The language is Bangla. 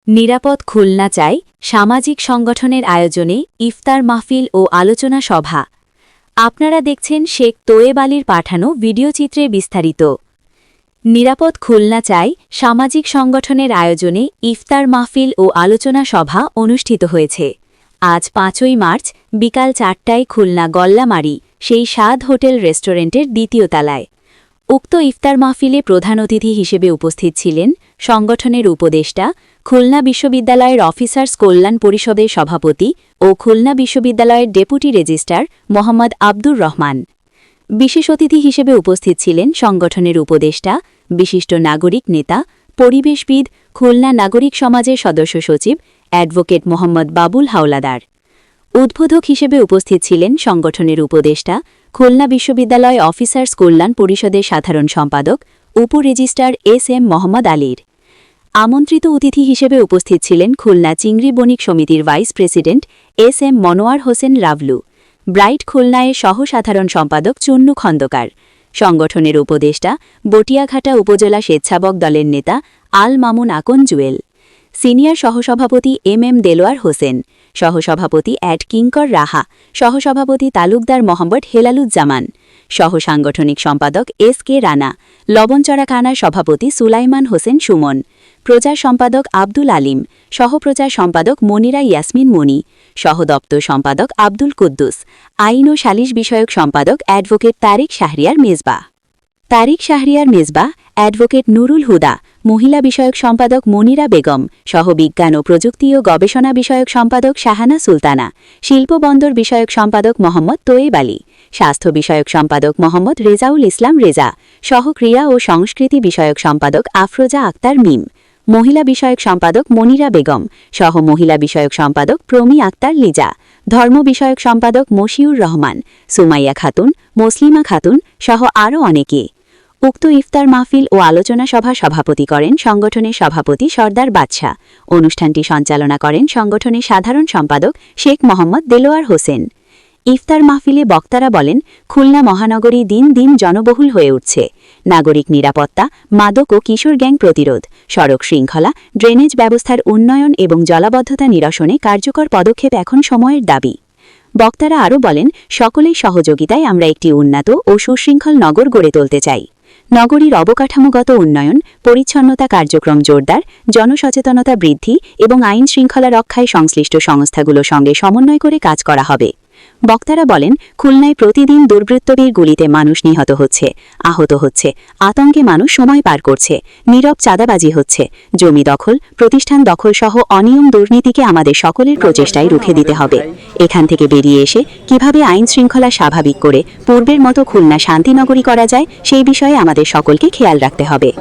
নিরাপদ খুলনা চাই সামাজিক সংগঠনের আয়োজনে ইফতার মাহফিল ও আলোচনা সভা। আপনারা দেখছেন শেখ তোয়েব আলীর পাঠানো ভিডিওচিত্রে বিস্তারিত। নিরাপদ খুলনা চাই সামাজিক সংগঠনের আয়োজনে ইফতার মাহফিল ও আলোচনা সভা অনুষ্ঠিত হয়েছে। আজ ৫ই মার্চ বিকাল ৪টায় খুলনা গল্লামারি সেই স্বাদ হোটেল রেস্টুরেন্টের দ্বিতীয় তলায়। উক্ত ইফতার মাহফিলে প্রধান অতিথি হিসেবে উপস্থিত ছিলেন সংগঠনের উপদেষ্টা, খুলনা বিশ্ববিদ্যালয়ের অফিসার্স কল্যাণ পরিষদের সভাপতি ও খুলনা বিশ্ববিদ্যালয়ের ডেপুটি রেজিস্ট্রার মোহাম্মদ আব্দুর রহমান। বিশেষ অতিথি হিসেবে উপস্থিত ছিলেন সংগঠনের উপদেষ্টা, বিশিষ্ট নাগরিক নেতা, পরিবেশবিদ, খুলনা নাগরিক সমাজের সদস্য সচিব অ্যাডভোকেট মোহাম্মদ বাবুল হাওলাদার। উদ্বোধক হিসেবে উপস্থিত ছিলেন সংগঠনের উপদেষ্টা, খুলনা বিশ্ববিদ্যালয় অফিসার্স কল্যাণ পরিষদের সাধারণ সম্পাদক, উপ-রেজিস্ট্রার এস.এম. মোহাম্মদ আলীর। আমন্ত্রিত অতিথি হিসেবে উপস্থিত ছিলেন খুলনা চিংড়ি বণিক সমিতির vice president S M. Monowar Hossain Ravlu, Bright খুলনায়ের সহ-সাধারণ সম্পাদক চুন্নু খন্দকার, সংগঠনের উপদেষ্টা, বটিয়াঘাটা উপজেলা স্বেচ্ছাবক দলের নেতা আল মামুন আকন জুয়েল, সিনিয়র সহসভাপতি এম.এম. দেলোয়ার হোসেন, সহসভাপতি অ্যাড কিঙ্কর রাহা, সহসভাপতি তালুকদার মোহাম্মদ হেলালুজ্জামান, সহসাংগঠনিক সম্পাদক এস.কে. রানা, লবণচড়া কানার সভাপতি সুলাইমান হোসেন সুমন, প্রচার সম্পাদক আব্দুল আলিম, সহপ্রচার সম্পাদক মনিরা ইয়াসমিন মনি, সহদপ্তর সম্পাদক আব্দুল কুদ্দুস, আইন ও সালিশ বিষয়ক সম্পাদক অ্যাডভোকেট তারিক শাহরিয়ার মেজবা, অ্যাডভোকেট নুরুল হুদা, মহিলা বিষয়ক সম্পাদক মনিরা বেগম, সহ বিজ্ঞান ও প্রযুক্তি ও গবেষণা বিষয়ক সম্পাদক শাহানা সুলতানা, শিল্প বন্দর বিষয়ক সম্পাদক মোহাম্মদ তোয়েব আলী, স্বাস্থ্য বিষয়ক সম্পাদক মোহাম্মদ রেজাউল ইসলাম রেজা, সহ ক্রীড়া ও সংস্কৃতি বিষয়ক সম্পাদক আফরোজা আক্তার মিম, মহিলা বিষয়ক সম্পাদক মনিরা বেগম, সহ মহিলা বিষয়ক সম্পাদক প্রমি আক্তার লিজা, ধর্ম বিষয়ক সম্পাদক মশিউর রহমান, সুমাইয়া খাতুন, মুসলিমা খাতুন সহ আরও অনেকে। উক্ত ইফতার মাহফিল ও আলোচনা সভা সভাপতি করেন সংগঠনের সভাপতি সর্দার বাদশাহ। অনুষ্ঠানটি সঞ্চালনা করেন সংগঠনের সাধারণ সম্পাদক শেখ মোহাম্মদ দেলোয়ার হোসেন। ইফতার মাহফিলে বক্তারা বলেন, খুলনা মহানগরী দিন দিন জনবহুল হয়ে উঠছে। নাগরিক নিরাপত্তা, মাদক ও কিশোর গ্যাং প্রতিরোধ, সড়ক শৃঙ্খলা, ড্রেনেজ ব্যবস্থার উন্নয়ন এবং জলাবদ্ধতা নিরসনে কার্যকর পদক্ষেপ এখন সময়ের দাবি। বক্তারা আরও বলেন, সকলের সহযোগিতায় আমরা একটি উন্নত ও সুশৃঙ্খল নগর গড়ে তুলতে চাই। নগরীর অবকাঠামোগত উন্নয়ন, পরিচ্ছন্নতা কার্যক্রম জোরদার, জনসচেতনতা বৃদ্ধি এবং আইন শৃঙ্খলা রক্ষায় সংশ্লিষ্ট সংস্থাগুলোর সঙ্গে সমন্বয় করে কাজ করা হবে। বক্তারা বলেন, খুলনায় প্রতিদিন দুর্বৃত্তদের গুলিতে মানুষ নিহত হচ্ছে, আহত হচ্ছে, আতঙ্কে মানুষ সময় পার করছে, নীরব চাঁদাবাজি হচ্ছে, জমি দখল, প্রতিষ্ঠান দখল সহ অনিয়ম দুর্নীতিকে আমাদের সকলের প্রচেষ্টায় রুখে দিতে হবে। এখান থেকে বেরিয়ে এসে কিভাবে আইন শৃঙ্খলা স্বাভাবিক করে পূর্বের মতো খুলনা শান্তিনগরী করা যায় সেই বিষয়ে আমাদের সকলকে খেয়াল রাখতে হবে।